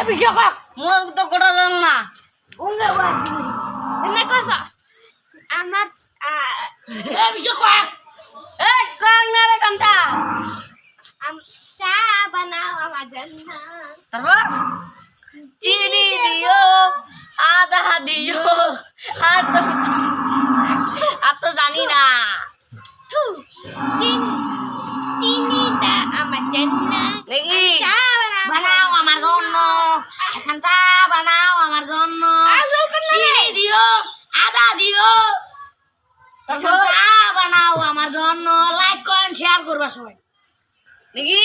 বিশ্বকাপ মুখ তো গোটা জানো না উঙ্গে বাজি এনে কইছো আমার বিশ্বকাপ এই কাং না রে কান্তা চা বানাও আমার জন্য তারপর চিনি দিও আদা দিও আর তো জানি না থু চিনিটা আমার জন্য নাকি চা বানাও বানাও আমার জন্য এখন চা বানাও আমার জন্য চিনি দিও আদা দিও এখন চা বানাও আমার জন্য লাইক করেন শেয়ার করবা সবাই নাকি